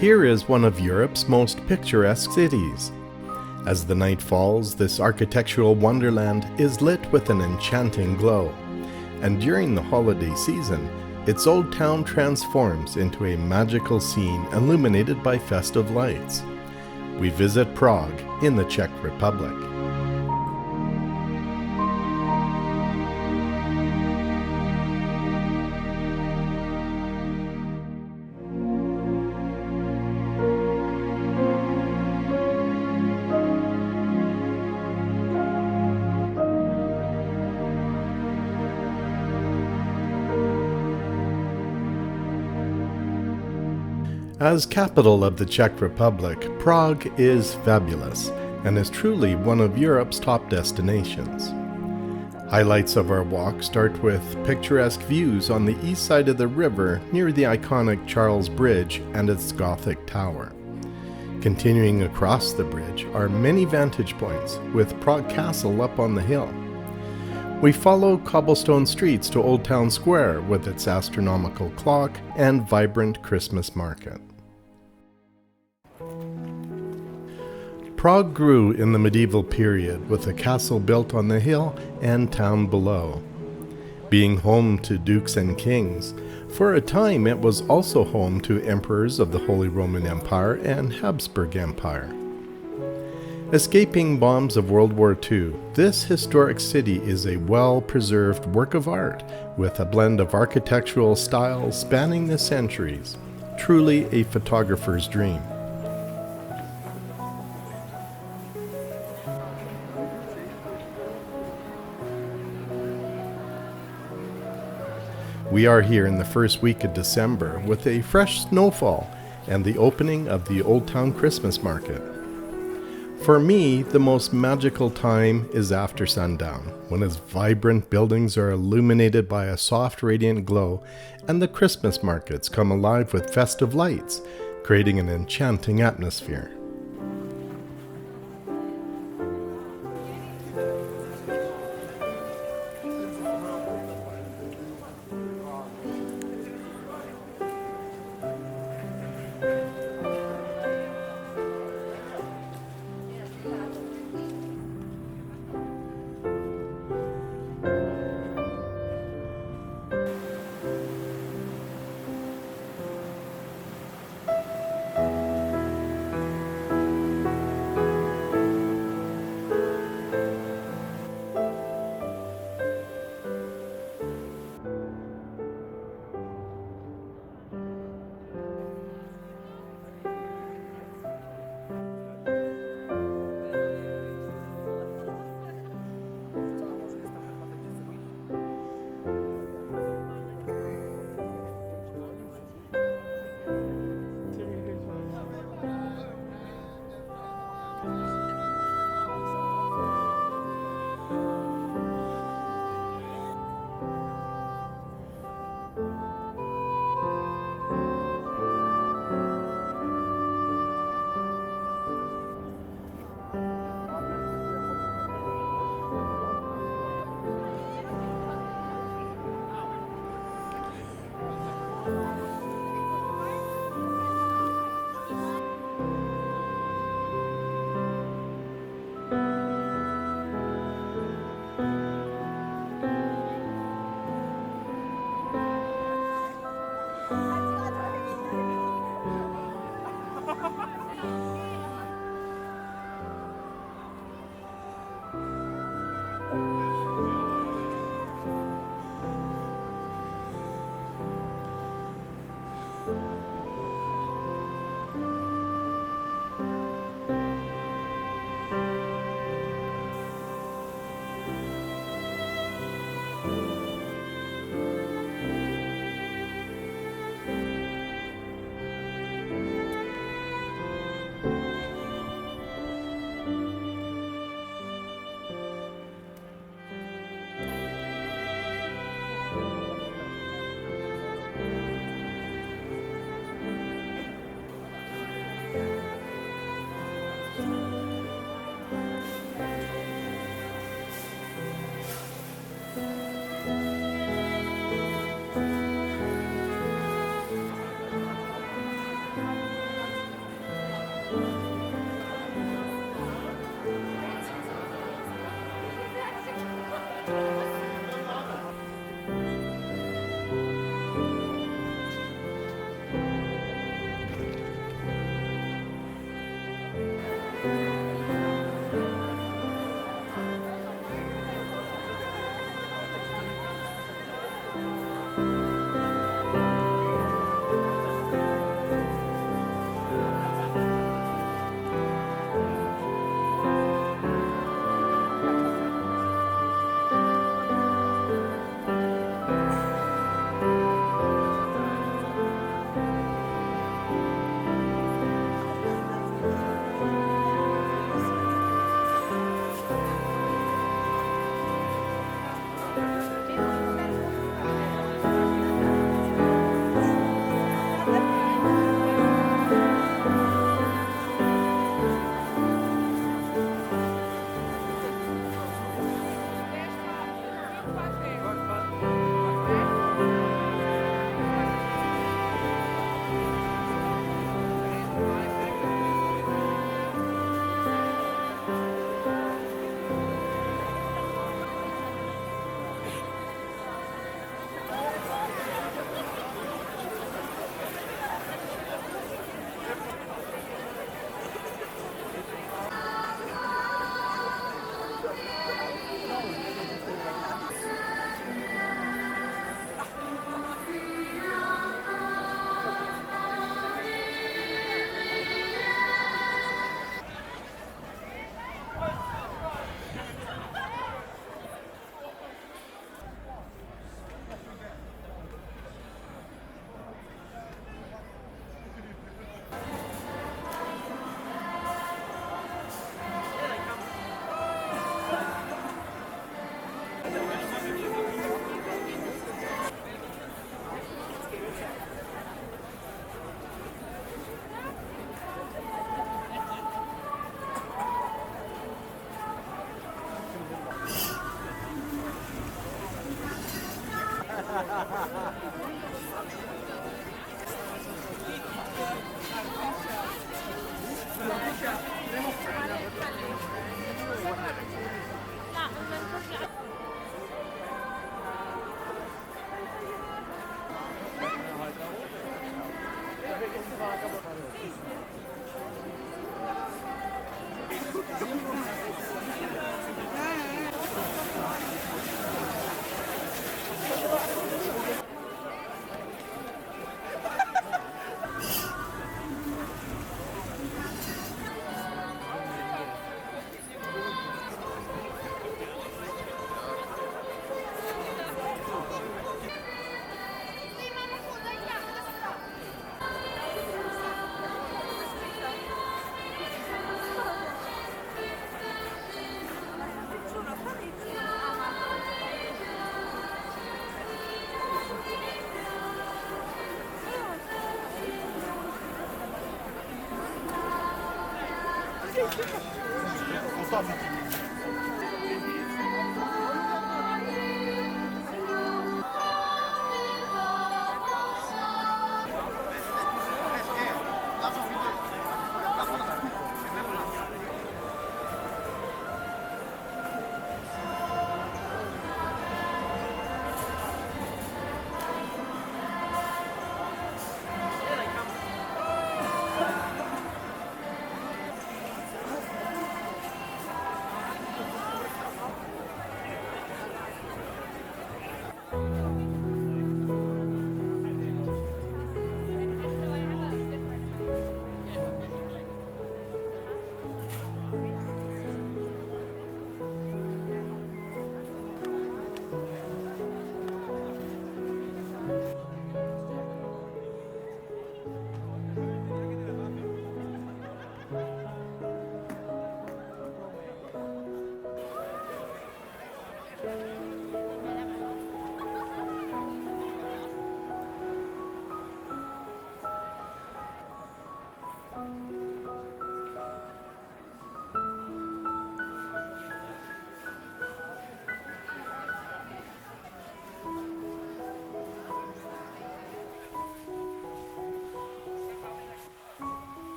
Here is one of Europe's most picturesque cities. As the night falls, this architectural wonderland is lit with an enchanting glow, and during the holiday season, its old town transforms into a magical scene illuminated by festive lights. We visit Prague in the Czech Republic. As capital of the Czech Republic, Prague is fabulous and is truly one of Europe's top destinations. Highlights of our walk start with picturesque views on the east side of the river near the iconic Charles Bridge and its Gothic tower. Continuing across the bridge are many vantage points, with Prague Castle up on the hill. We follow cobblestone streets to Old Town Square with its astronomical clock and vibrant Christmas market. Prague grew in the medieval period with a castle built on the hill and town below. Being home to dukes and kings, for a time it was also home to emperors of the Holy Roman Empire and Habsburg Empire. Escaping bombs of World War II, this historic city is a well-preserved work of art with a blend of architectural styles spanning the centuries. Truly a photographer's dream. We are here in the first week of December with a fresh snowfall and the opening of the Old Town Christmas Market. For me, the most magical time is after sundown, when its vibrant buildings are illuminated by a soft radiant glow and the Christmas markets come alive with festive lights, creating an enchanting atmosphere.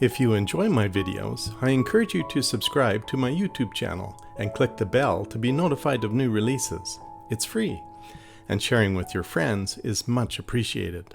If you enjoy my videos, I encourage you to subscribe to my YouTube channel and click the bell to be notified of new releases. It's free, and sharing with your friends is much appreciated.